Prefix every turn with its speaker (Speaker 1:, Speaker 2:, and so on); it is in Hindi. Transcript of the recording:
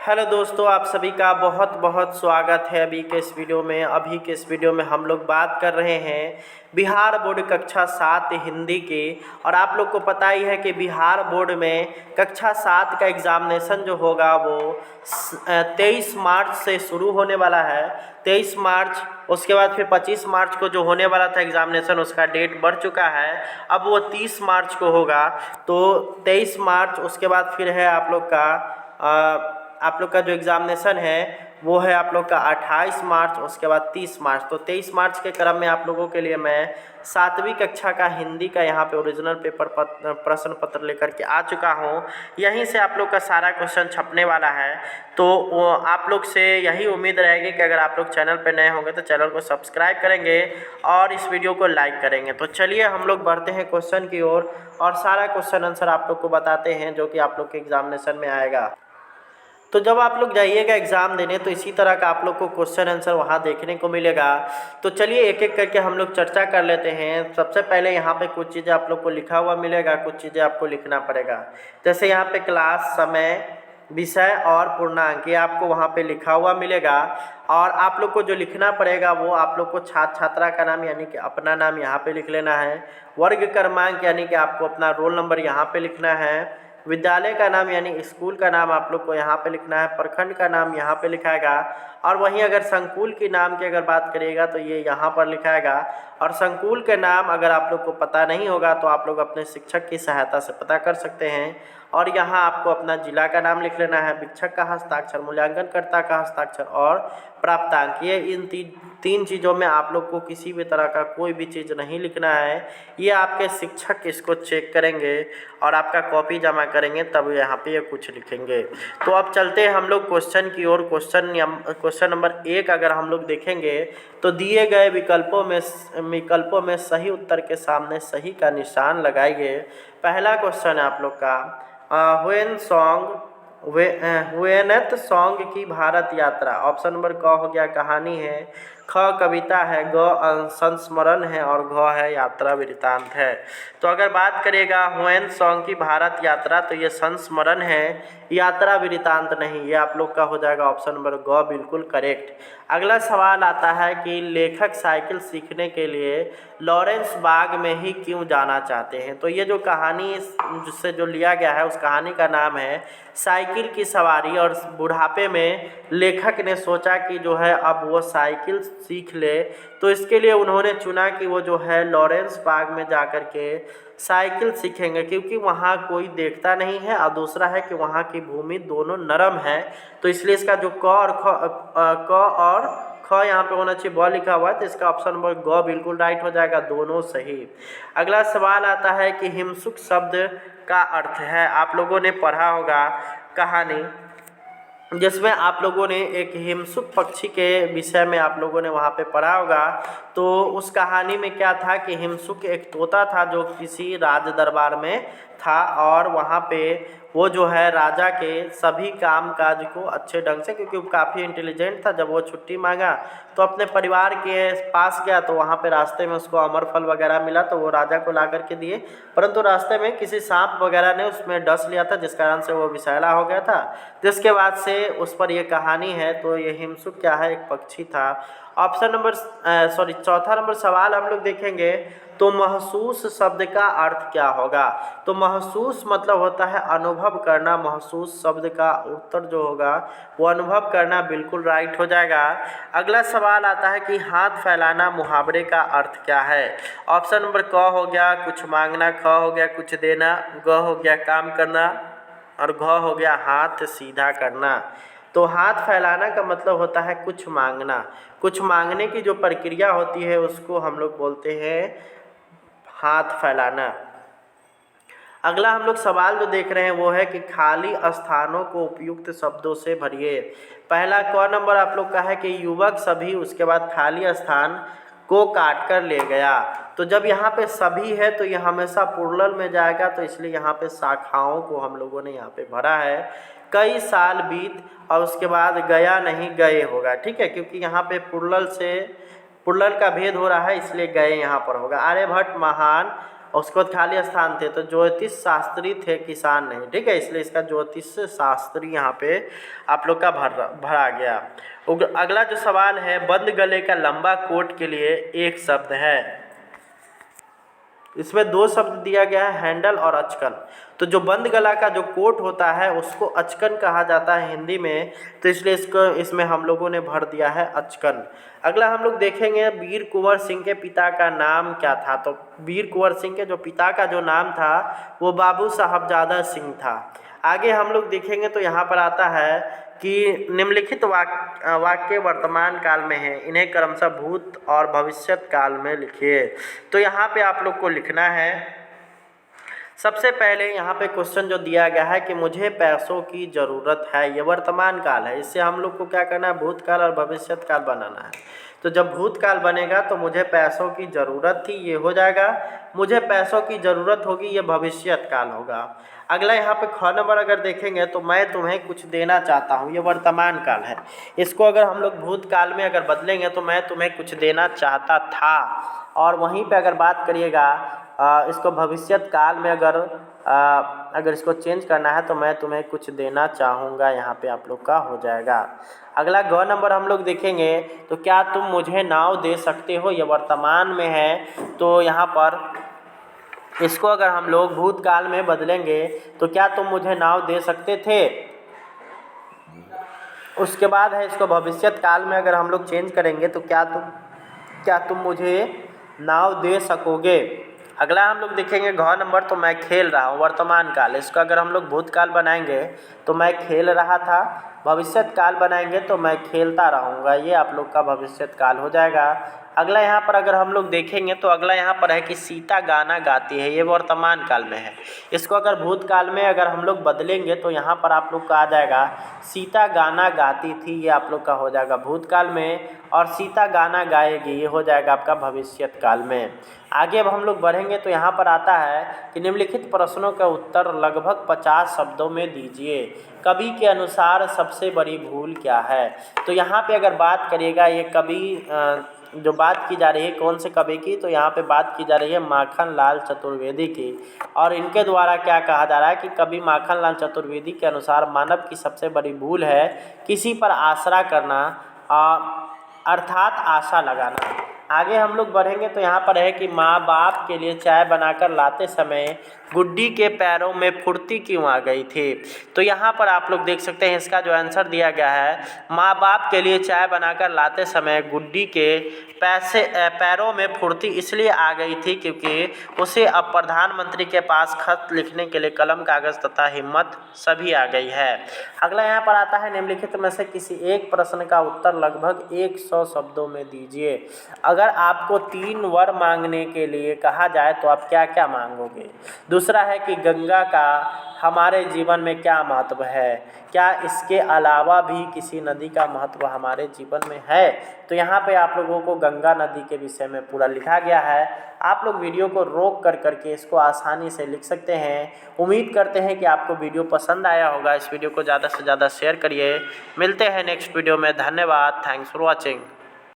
Speaker 1: हेलो दोस्तों, आप सभी का बहुत बहुत स्वागत है अभी के इस वीडियो में। अभी के इस वीडियो में हम लोग बात कर रहे हैं बिहार बोर्ड कक्षा 7 हिंदी की। और आप लोग को पता ही है कि बिहार बोर्ड में कक्षा 7 का एग्ज़ामिनेशन जो होगा वो 23 मार्च से शुरू होने वाला है। 23 मार्च, उसके बाद फिर 25 मार्च को जो होने वाला था एग्ज़ामिनेशन, उसका डेट बढ़ चुका है, अब वो 30 मार्च को होगा। तो 23 मार्च, उसके बाद फिर है आप लोग का जो एग्ज़ामिनेशन है वो है आप लोग का 28 मार्च, उसके बाद 30 मार्च। तो 23 मार्च के क्रम में आप लोगों के लिए मैं 7वीं कक्षा का हिंदी का यहाँ पे ओरिजिनल पेपर प्रश्न पत्र लेकर के आ चुका हूँ। यहीं से आप लोग का सारा क्वेश्चन छपने वाला है। तो आप लोग से यही उम्मीद रहेगी कि अगर आप लोग चैनल पर नए होंगे तो चैनल को सब्सक्राइब करेंगे और इस वीडियो को लाइक करेंगे। तो चलिए हम लोग बढ़ते हैं क्वेश्चन की ओर और सारा क्वेश्चन आंसर आप लोग को बताते हैं जो कि आप लोग के एग्ज़ामिनेशन में आएगा। तो जब आप लोग जाइएगा एग्ज़ाम देने तो इसी तरह का आप लोग को क्वेश्चन आंसर वहाँ देखने को मिलेगा। तो चलिए एक एक करके हम लोग चर्चा कर लेते हैं। सबसे पहले यहाँ पे कुछ चीज़ें आप लोग को लिखा हुआ मिलेगा, कुछ चीज़ें आपको लिखना पड़ेगा। जैसे यहाँ पे क्लास, समय, विषय और पूर्णांक, ये आपको वहाँ पे लिखा हुआ मिलेगा। और आप लोग को जो लिखना पड़ेगा वो आप लोग को छात्र छात्रा का नाम यानी कि अपना नाम यहाँ पे लिख लेना है। वर्ग क्रमांक यानी कि आपको अपना रोल नंबर यहाँ पे लिखना है। विद्यालय का नाम यानी स्कूल का नाम आप लोग को यहाँ पे लिखना है। प्रखंड का नाम यहाँ पे लिखाएगा। और वहीं अगर संकुल के नाम की अगर बात करिएगा तो ये यहाँ पर लिखाएगा। और संकुल के नाम अगर आप लोग को पता नहीं होगा तो आप लोग अपने शिक्षक की सहायता से पता कर सकते हैं। और यहाँ आपको अपना जिला का नाम लिख लेना है, शिक्षक का हस्ताक्षर, मूल्यांकनकर्ता का हस्ताक्षर और प्राप्तांक। ये इन तीन चीज़ों में आप लोग को किसी भी तरह का कोई भी चीज़ नहीं लिखना है। ये आपके शिक्षक इसको चेक करेंगे और आपका कॉपी जमा करेंगे तब यहाँ पे ये कुछ लिखेंगे। तो अब चलते हैं हम लोग क्वेश्चन की ओर। क्वेश्चन नंबर 1 अगर हम लोग देखेंगे तो दिए गए विकल्पों में सही उत्तर के सामने सही का निशान लगाइए। पहला क्वेश्चन है आप लोग का हुएनत सॉन्ग की भारत यात्रा। ऑप्शन नंबर क हो गया कहानी है, ख कविता है, ग संस्मरण है और घ है यात्रा वृत्तांत है। तो अगर बात करेगा हुएन सॉन्ग की भारत यात्रा तो ये संस्मरण है, यात्रा वृत्तांत नहीं। ये आप लोग का हो जाएगा ऑप्शन नंबर ग बिल्कुल करेक्ट। अगला सवाल आता है कि लेखक साइकिल सीखने के लिए लॉरेंस बाग में ही क्यों जाना चाहते हैं। तो ये जो कहानी जिससे जो लिया गया है उस कहानी का नाम है साइकिल की सवारी। और बुढ़ापे में लेखक ने सोचा कि जो है अब वो साइकिल सीख ले, तो इसके लिए उन्होंने चुना कि वो जो है लॉरेंस बाग में जाकर के साइकिल सीखेंगे, क्योंकि वहाँ कोई देखता नहीं है और दूसरा है कि वहाँ की भूमि दोनों नरम है। तो इसलिए इसका जो क और ख यहाँ पे होना चाहिए, ब लिखा हुआ है, तो इसका ऑप्शन नंबर ग बिल्कुल राइट हो जाएगा, दोनों सही। अगला सवाल आता है कि हिमसुक शब्द का अर्थ है। आप लोगों ने पढ़ा होगा कहानी जिसमें आप लोगों ने एक हिमसुक पक्षी के विषय में आप लोगों ने वहाँ पे पढ़ा होगा। तो उस कहानी में क्या था कि हिमसुक एक तोता था जो किसी राज दरबार में था और वहाँ पे वो जो है राजा के सभी काम काज को अच्छे ढंग से, क्योंकि वो काफ़ी इंटेलिजेंट था, जब वो छुट्टी मांगा तो अपने परिवार के पास गया तो वहाँ पे रास्ते में उसको अमर फल वगैरह मिला तो वो राजा को ला करके दिए, परंतु रास्ते में किसी सांप वगैरह ने उसमें डस लिया था जिस कारण से वो विषैला हो गया था। जिसके बाद से उस पर यह कहानी है। तो ये हिमसुक क्या है, एक पक्षी था। चौथा नंबर सवाल हम लोग देखेंगे तो महसूस शब्द का अर्थ क्या होगा। तो महसूस मतलब होता है अनुभव करना। महसूस शब्द का उत्तर जो होगा वो अनुभव करना बिल्कुल राइट हो जाएगा। अगला सवाल आता है कि हाथ फैलाना मुहावरे का अर्थ क्या है। ऑप्शन नंबर क हो गया कुछ मांगना, ख हो गया कुछ देना, ग हो गया काम करना और घ हो गया हाथ सीधा करना। तो हाथ फैलाना का मतलब होता है कुछ मांगना। कुछ मांगने की जो प्रक्रिया होती है उसको हम लोग बोलते हैं हाथ फैलाना। अगला हम लोग सवाल जो देख रहे हैं वो है कि खाली स्थानों को उपयुक्त शब्दों से भरिए। पहला क नंबर आप लोग का है कि युवक सभी, उसके बाद खाली स्थान को काट कर ले गया। तो जब यहाँ पे सभी है तो ये हमेशा प्लुरल में जाएगा, तो इसलिए यहाँ पे शाखाओं को हम लोगों ने यहाँ पे भरा है। कई साल बीत और उसके बाद गया नहीं गए होगा, ठीक है, क्योंकि यहाँ पे प्लुरल का भेद हो रहा है इसलिए गए यहाँ पर होगा। आर्यभट्ट महान और उसके बाद खाली स्थान थे, तो ज्योतिष शास्त्री थे, किसान नहीं, ठीक है, इसलिए इसका ज्योतिष शास्त्री यहाँ पे आप लोग का भरा गया। अगला जो सवाल है, बंद गले का लंबा कोट के लिए एक शब्द है। इसमें दो शब्द दिया गया है, हैंडल और अचकन। तो जो बंद गला का जो कोट होता है उसको अचकन कहा जाता है हिंदी में, तो इसलिए इसमें हम लोगों ने भर दिया है अचकन। अगला हम लोग देखेंगे, वीर कुंवर सिंह के पिता का नाम क्या था। तो वीर कुंवर सिंह के जो पिता का जो नाम था वो बाबू साहबजादा सिंह था। आगे हम लोग देखेंगे तो यहाँ पर आता है कि निम्नलिखित वाक्य वर्तमान काल में है, इन्हें क्रमशः भूत और भविष्यत काल में लिखिए। तो यहाँ पे आप लोग को लिखना है, सबसे पहले यहाँ पे क्वेश्चन जो दिया गया है कि मुझे पैसों की ज़रूरत है, ये वर्तमान काल है, इससे हम लोग को क्या करना है, भूतकाल और भविष्यत काल बनाना है। तो जब भूतकाल बनेगा तो मुझे पैसों की ज़रूरत थी, ये हो जाएगा, मुझे पैसों की ज़रूरत होगी, ये भविष्यत काल होगा। अगला यहाँ पे ख नंबर अगर देखेंगे तो मैं तुम्हें कुछ देना चाहता हूँ, ये वर्तमान काल है। इसको अगर हम लोग भूतकाल में अगर बदलेंगे तो मैं तुम्हें कुछ देना चाहता था, और वहीं पे अगर बात करिएगा इसको भविष्यत काल में अगर इसको चेंज करना है तो मैं तुम्हें कुछ देना चाहूँगा, यहाँ पे आप लोग का हो जाएगा। अगला ग नंबर हम लोग देखेंगे तो क्या तुम मुझे नाव दे सकते हो, ये वर्तमान में है, तो यहाँ पर इसको अगर हम लोग भूतकाल में बदलेंगे तो क्या तुम मुझे नाव दे सकते थे। उसके बाद है इसको भविष्यत काल में अगर हम लोग चेंज करेंगे तो क्या तुम मुझे नाव दे सकोगे। अगला हम लोग देखेंगे घ नंबर, तो मैं खेल रहा हूँ, वर्तमान काल, इसको अगर हम लोग भूतकाल बनाएंगे तो मैं खेल रहा था, भविष्यत काल बनाएंगे तो मैं खेलता रहूँगा, ये आप लोग का भविष्यत काल हो जाएगा। अगला यहाँ पर अगर हम लोग देखेंगे तो अगला यहाँ पर है कि सीता गाना गाती है, ये वर्तमान काल में है, इसको अगर भूतकाल में अगर हम लोग बदलेंगे तो यहाँ पर आप लोग का आ जाएगा सीता गाना गाती थी, ये आप लोग का हो जाएगा भूतकाल में, और सीता गाना गाएगी, ये हो जाएगा आपका भविष्यत काल में। आगे अब हम लोग बढ़ेंगे तो यहाँ पर आता है कि निम्नलिखित प्रश्नों का उत्तर लगभग 50 शब्दों में दीजिए। कवि के अनुसार सबसे बड़ी भूल क्या है। तो यहाँ पे अगर बात करिएगा, ये कवि जो बात की जा रही है कौन से कवि की, तो यहाँ पे बात की जा रही है माखन लाल चतुर्वेदी की, और इनके द्वारा क्या कहा जा रहा है कि कवि माखन लाल चतुर्वेदी के अनुसार मानव की सबसे बड़ी भूल है किसी पर आसरा करना, अर्थात आशा लगाना। आगे हम लोग बढ़ेंगे तो यहाँ पर है कि माँ बाप के लिए चाय बनाकर लाते समय गुड्डी के पैरों में फुर्ती क्यों आ गई थी। तो यहाँ पर आप लोग देख सकते हैं इसका जो आंसर दिया गया है, माँ बाप के लिए चाय बनाकर लाते समय गुड्डी के पैरों में फुर्ती इसलिए आ गई थी क्योंकि उसे अब प्रधानमंत्री के पास खत लिखने के लिए कलम, कागज़ तथा हिम्मत सभी आ गई है। अगला यहाँ पर आता है निम्नलिखित में से किसी एक प्रश्न का उत्तर लगभग 100 शब्दों में दीजिए। अगर आपको 3 वर मांगने के लिए कहा जाए तो आप क्या क्या मांगोगे। दूसरा है कि गंगा का हमारे जीवन में क्या महत्व है, क्या इसके अलावा भी किसी नदी का महत्व हमारे जीवन में है। तो यहाँ पे आप लोगों को गंगा नदी के विषय में पूरा लिखा गया है। आप लोग वीडियो को रोक करके इसको आसानी से लिख सकते हैं। उम्मीद करते हैं कि आपको वीडियो पसंद आया होगा। इस वीडियो को ज़्यादा से ज़्यादा शेयर करिए। मिलते हैं नेक्स्ट वीडियो में। धन्यवाद। Thanks for watching.